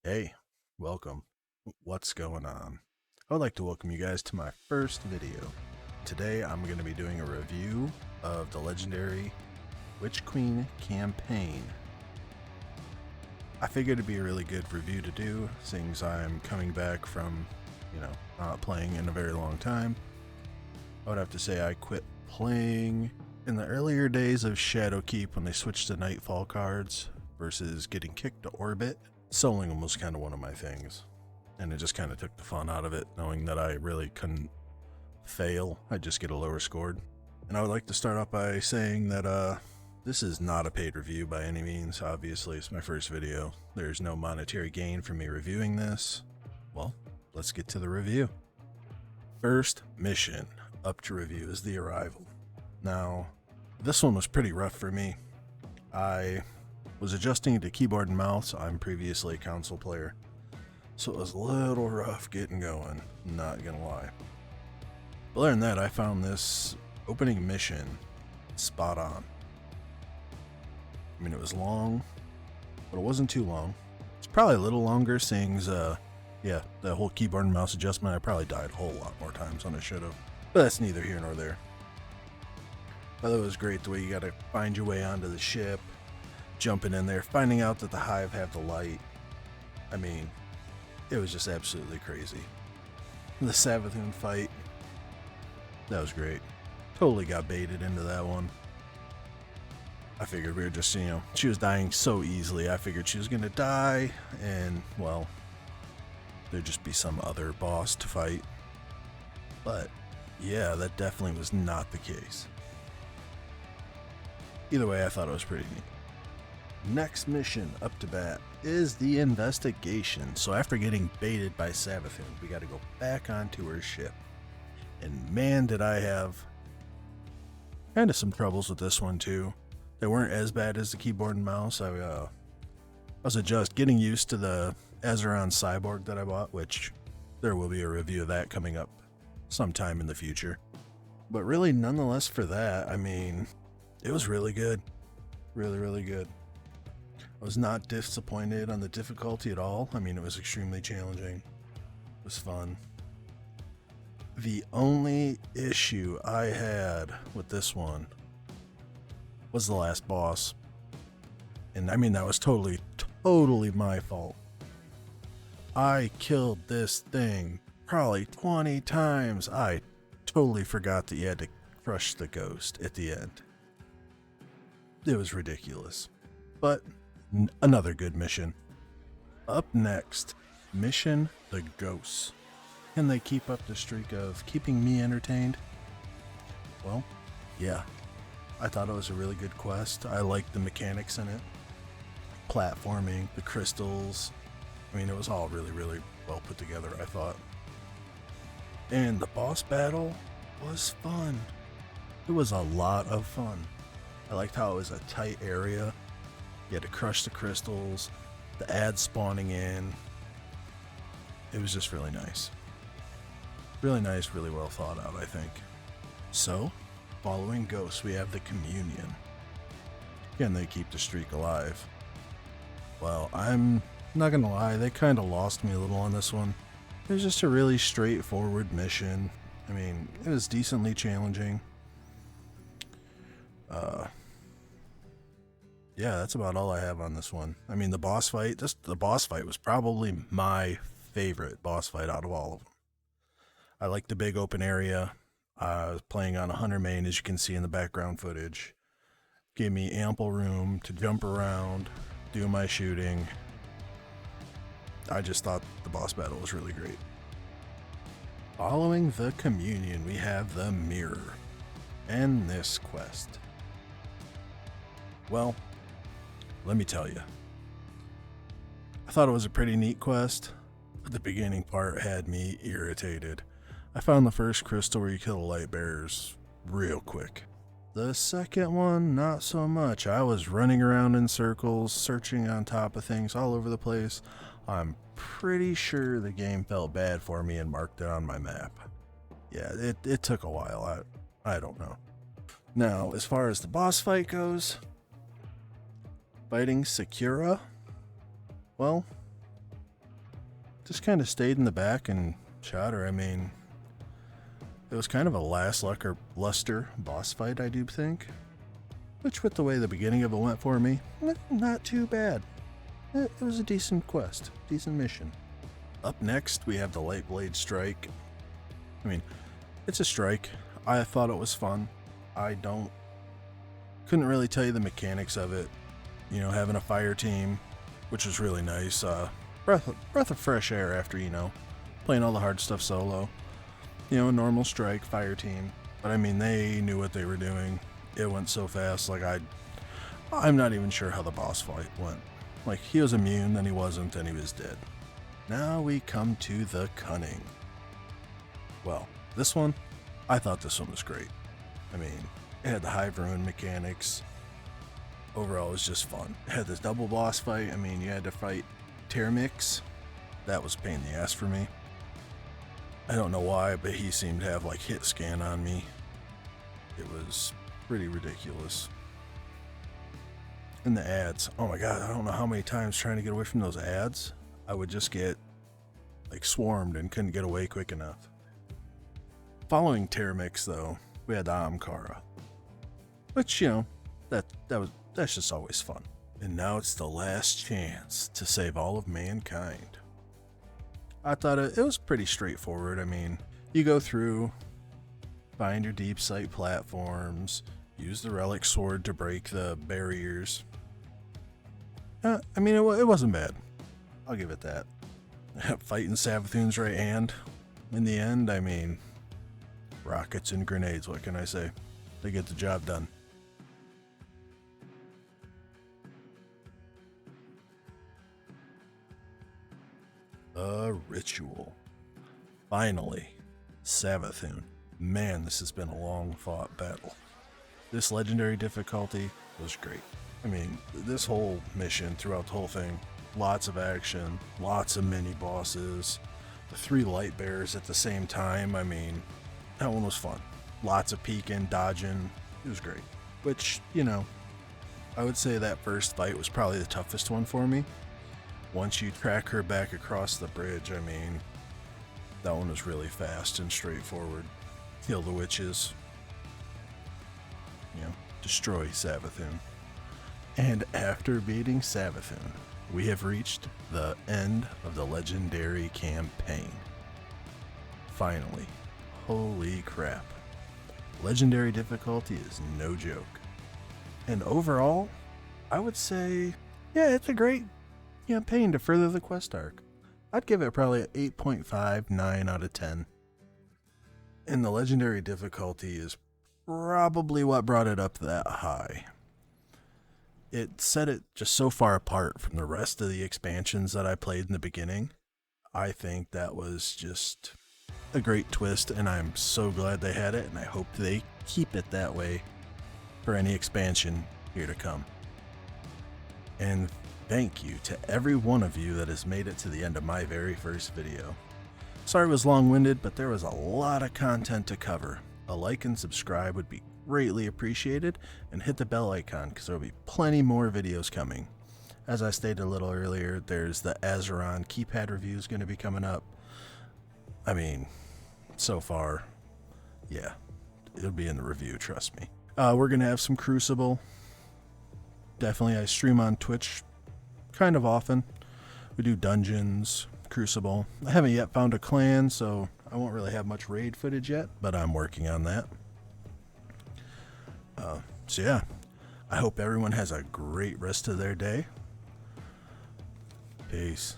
Hey, welcome. What's going on? I would like to welcome you guys to my first video. Today I'm going to be doing a review of the legendary Witch Queen campaign. I figured it'd be a really good review to do, seeing as I'm coming back from, not playing in a very long time. I would have to say I quit playing in the earlier days of Shadowkeep when they switched to Nightfall cards versus getting kicked to Orbit. Soloing them was kind of one of my things, and it just kind of took the fun out of it, knowing that I really couldn't fail. I'd just get a lower scored. And I would like to start off by saying that this is not a paid review by any means. Obviously, it's my first video. There's no monetary gain from me reviewing this. Well, let's get to the review. First mission up to review is the Arrival. Now, this one was pretty rough for me. I was adjusting to keyboard and mouse. I'm previously a console player, so it was a little rough getting going, not gonna lie. But other than that, I found this opening mission spot on. I mean, it was long, but it wasn't too long. It's probably a little longer, seeing the whole keyboard and mouse adjustment, I probably died a whole lot more times than I should have. But that's neither here nor there. But it was great the way you gotta find your way onto the ship, jumping in there, finding out that the Hive have the light. I mean, it was just absolutely crazy. The Savathun fight, that was great. Totally got baited into that one. I figured we were just, she was dying so easily. I figured she was gonna die, and, well, there'd just be some other boss to fight. But, yeah, that definitely was not the case. Either way, I thought it was pretty neat. Next mission up to bat is the investigation. So after getting baited by Savathun, we got to go back onto her ship. And man, did I have kind of some troubles with this one too. They weren't as bad as the keyboard and mouse. I was just getting used to the Azeron Cyborg that I bought, which there will be a review of that coming up sometime in the future. But really, nonetheless, for that, I mean, it was really good. Really, really good. I was not disappointed on the difficulty at all. I mean, it was extremely challenging. It was fun. The only issue I had with this one was the last boss. And I mean, that was totally my fault. I killed this thing probably 20 times. I totally forgot that you had to crush the ghost at the end. It was ridiculous. But another good mission. Up next, Mission the Ghosts. Can they keep up the streak of keeping me entertained? Well, yeah. I thought it was a really good quest. I liked the mechanics in it. Platforming, the crystals. I mean, it was all really, really well put together, I thought. And the boss battle was fun. It was a lot of fun. I liked how it was a tight area. You had to crush the crystals, the ads spawning in. It was just really nice. Really nice, really well thought out, I think. So, following Ghosts, we have the Communion. Can they keep the streak alive? Well, I'm not gonna lie, they kind of lost me a little on this one. It was just a really straightforward mission. I mean, it was decently challenging. Yeah, that's about all I have on this one. I mean, the boss fight was probably my favorite boss fight out of all of them. I like the big open area. I was playing on a Hunter main, as you can see in the background footage. Gave me ample room to jump around, do my shooting. I just thought the boss battle was really great. Following the Communion, we have the Mirror and this quest. Well, let me tell you, I thought it was a pretty neat quest, but the beginning part had me irritated. I found the first crystal where you kill the Lightbearers real quick. The second one, not so much. I was running around in circles, searching on top of things all over the place. I'm pretty sure the game felt bad for me and marked it on my map. Yeah, it took a while. I don't know. Now, as far as the boss fight goes, fighting Sakura, well, just kind of stayed in the back and shot her. I mean, it was kind of a luster boss fight, I do think. Which, with the way the beginning of it went for me, not too bad. It was a decent quest, decent mission. Up next, we have the Light Blade Strike. I mean, it's a strike. I thought it was fun. Couldn't really tell you the mechanics of it. You know, having a fire team, which was really nice. Breath of fresh air after, playing all the hard stuff solo. A normal strike, fire team. But I mean, they knew what they were doing. It went so fast, like I'm not even sure how the boss fight went. Like, he was immune, then he wasn't, then he was dead. Now we come to the Cunning. Well, this one, I thought this one was great. I mean, it had the Hive Ruin mechanics. Overall, it was just fun. It had this double boss fight. I mean, you had to fight Termix. That was a pain in the ass for me. I don't know why, but he seemed to have like hit scan on me. It was pretty ridiculous. And the ads. Oh my god, I don't know how many times trying to get away from those ads, I would just get like swarmed and couldn't get away quick enough. Following Termix though, we had the Amkara. Which, that's just always fun. And now it's the last chance to save all of mankind. I thought it was pretty straightforward. I mean, you go through, find your deep sight platforms, use the relic sword to break the barriers. I mean, it wasn't bad. I'll give it that. Fighting Savathun's right hand. In the end, I mean, rockets and grenades, what can I say? They get the job done. A ritual. Finally, Savathun. Man, this has been a long fought battle. This legendary difficulty was great. I mean, this whole mission throughout the whole thing, lots of action, lots of mini bosses, the 3 Lightbearers at the same time. I mean, that one was fun. Lots of peeking, dodging. It was great. Which, I would say that first fight was probably the toughest one for me. Once you track her back across the bridge, I mean, that one was really fast and straightforward. Kill the witches. Destroy Savathun. And after beating Savathun, we have reached the end of the legendary campaign. Finally. Holy crap. Legendary difficulty is no joke. And overall, I would say, yeah, it's a great campaign to further the quest arc. I'd give it probably an 8.59 out of 10. And the legendary difficulty is probably what brought it up that high. It set it just so far apart from the rest of the expansions that I played in the beginning. I think that was just a great twist, and I'm so glad they had it, and I hope they keep it that way for any expansion here to come. And thank you to every one of you that has made it to the end of my very first video. Sorry it was long-winded, but there was a lot of content to cover. A like and subscribe would be greatly appreciated, and hit the bell icon because there will be plenty more videos coming. As I stated a little earlier, there's the Azeron keypad review is going to be coming up. I mean, so far, yeah, it'll be in the review, trust me. We're going to have some Crucible. Definitely, I stream on Twitch kind of often. We do dungeons, Crucible. I haven't yet found a clan, so I won't really have much raid footage yet, but I'm working on that. So yeah, I hope everyone has a great rest of their day. Peace.